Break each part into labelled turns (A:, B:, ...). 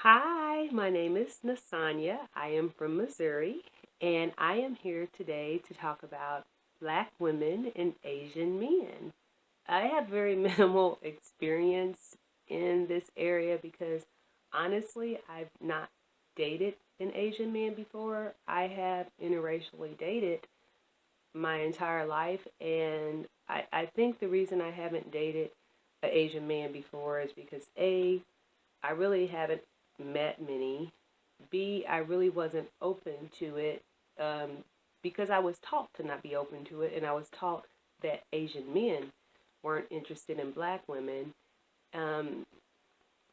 A: Hi, my name is Nasonya. I am from Missouri, and I am here today to talk about Black women and Asian men. I have very minimal experience in this area because honestly, I've not dated an Asian man before. I have interracially dated my entire life, and I think the reason I haven't dated an Asian man before is because I really haven't met many. B, I really wasn't open to it because I was taught to not be open to it, and I was taught that Asian men weren't interested in black women. Um,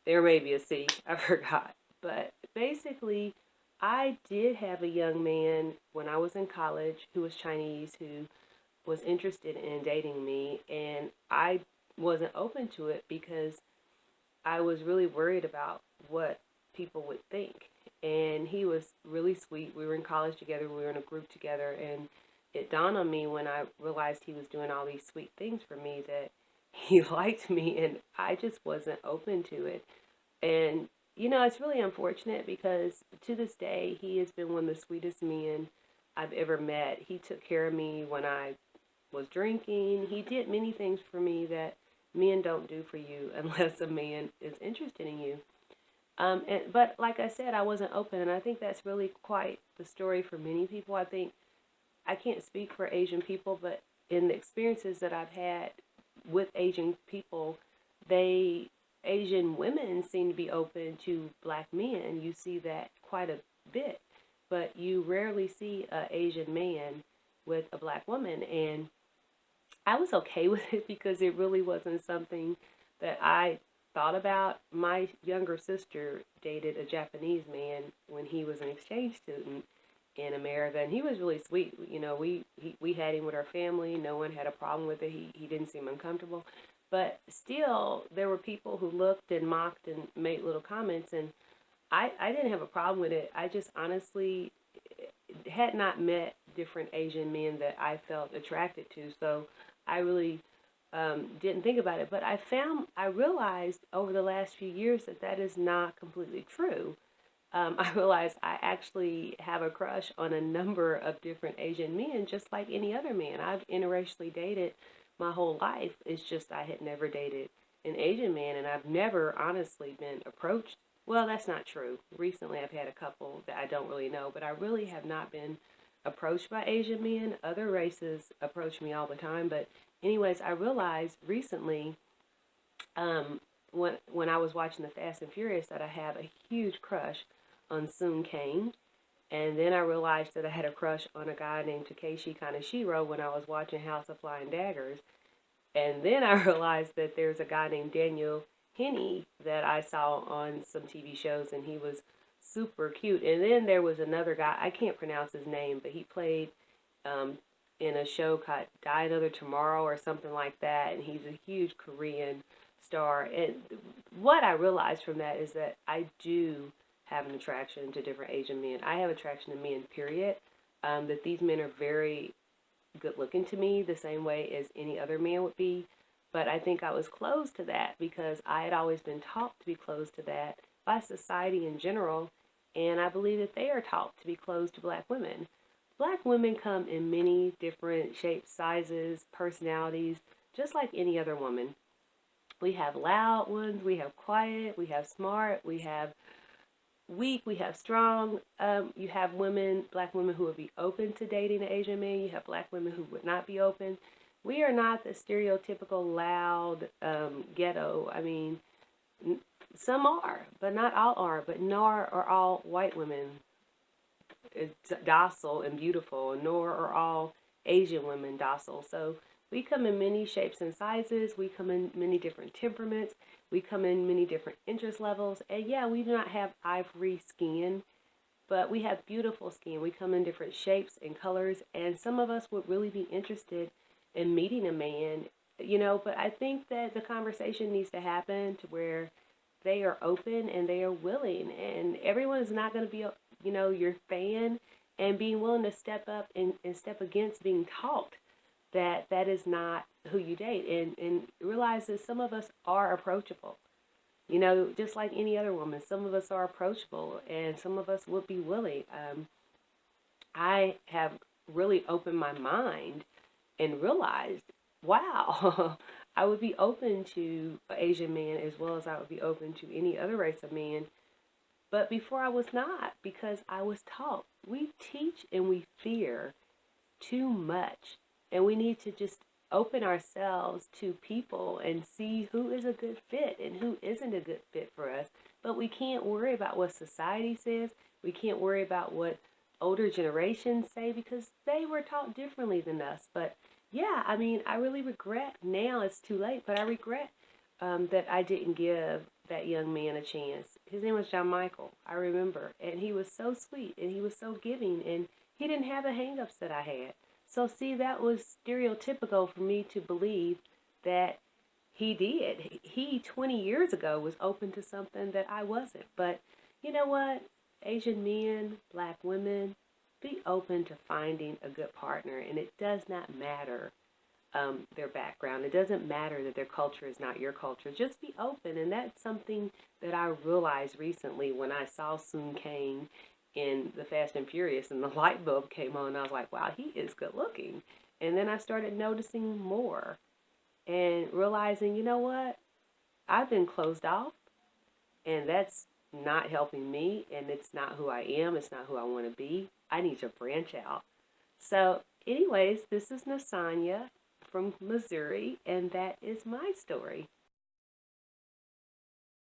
A: there may be a C, I forgot. But basically, I did have a young man when I was in college who was Chinese who was interested in dating me, and I wasn't open to it because I was really worried about what people would think. And he was really sweet. We were in college together, we were in a group together, and it dawned on me when I realized he was doing all these sweet things for me that he liked me, and I just wasn't open to it. And, it's really unfortunate because to this day, he has been one of the sweetest men I've ever met. He took care of me when I was drinking. He did many things for me that men don't do for you unless a man is interested in you. But like I said, I wasn't open, and I think that's really quite the story for many people. I think I can't speak for Asian people, but in the experiences that I've had with Asian people, they Asian women seem to be open to black men. You see that quite a bit, but you rarely see an Asian man with a black woman, and I was okay with it because it really wasn't something that I thought about. My younger sister dated a Japanese man when he was an exchange student in America, and he was really sweet. We had him with our family. No one had a problem with it. He didn't seem uncomfortable, but still, there were people who looked and mocked and made little comments, and I didn't have a problem with it. I just honestly had not met different Asian men that I felt attracted to, so I really didn't think about it. But I realized over the last few years that that is not completely true. I realized I actually have a crush on a number of different Asian men, just like any other man. I've interracially dated my whole life. It's just I had never dated an Asian man, and I've never honestly been approached. Well, that's not true. Recently, I've had a couple that I don't really know, but I really have not been approached by Asian men. Other races approach me all the time, but anyways, I realized recently, when I was watching the Fast and Furious, that I have a huge crush on Soon Kane. And then I realized that I had a crush on a guy named Takeshi Kaneshiro when I was watching House of Flying Daggers. And then I realized that there's a guy named Daniel Henney that I saw on some TV shows, and he was super cute. And then there was another guy, I can't pronounce his name, but he played um, in a show called Die Another Tomorrow or something like that, and he's a huge Korean star. And what I realized from that is that I do have an attraction to different Asian men. I have attraction to men, period. That these men are very good looking to me the same way as any other man would be. But I think I was closed to that because I had always been taught to be closed to that by society in general. And I believe that they are taught to be closed to black women. Black women come in many different shapes, sizes, personalities, just like any other woman. We have loud ones, we have quiet, we have smart, we have weak, we have strong. You have women, black women who would be open to dating an Asian man. You have black women who would not be open. We are not the stereotypical loud ghetto. I mean, some are, but not all are. But nor are all white women docile and beautiful, nor are all Asian women docile. So we come in many shapes and sizes. We come in many different temperaments. We come in many different interest levels. And yeah, we do not have ivory skin, but we have beautiful skin. We come in different shapes and colors. And some of us would really be interested in meeting a man, but I think that the conversation needs to happen to where they are open and they are willing. And everyone is not going to be, your fan, and being willing to step up and step against being taught that that is not who you date, and realize that some of us are approachable. You know, just like any other woman, some of us are approachable and some of us would be willing. I have really opened my mind and realized, wow, I would be open to an Asian man as well as I would be open to any other race of man. But before I was not, because I was taught. We teach and we fear too much. And we need to just open ourselves to people and see who is a good fit and who isn't a good fit for us. But we can't worry about what society says. We can't worry about what older generations say because they were taught differently than us. But yeah, I mean, I really regret now it's too late, but I regret that I didn't give that young man a chance. His name was John Michael, I remember. And he was so sweet and he was so giving and he didn't have the hangups that I had. So, see, that was stereotypical for me to believe that he did. He, 20 years ago, was open to something that I wasn't. But you know what? Asian men, black women, be open to finding a good partner. And it does not matter their background. It doesn't matter that their culture is not your culture. Just be open. And that's something that I realized recently when I saw Soon Kang in the Fast and Furious and the light bulb came on. I was like, wow, he is good looking. And then I started noticing more and realizing, you know what? I've been closed off and that's not helping me and it's not who I am. It's not who I want to be. I need to branch out. So anyways, this is Nasonya from Missouri and that is my story.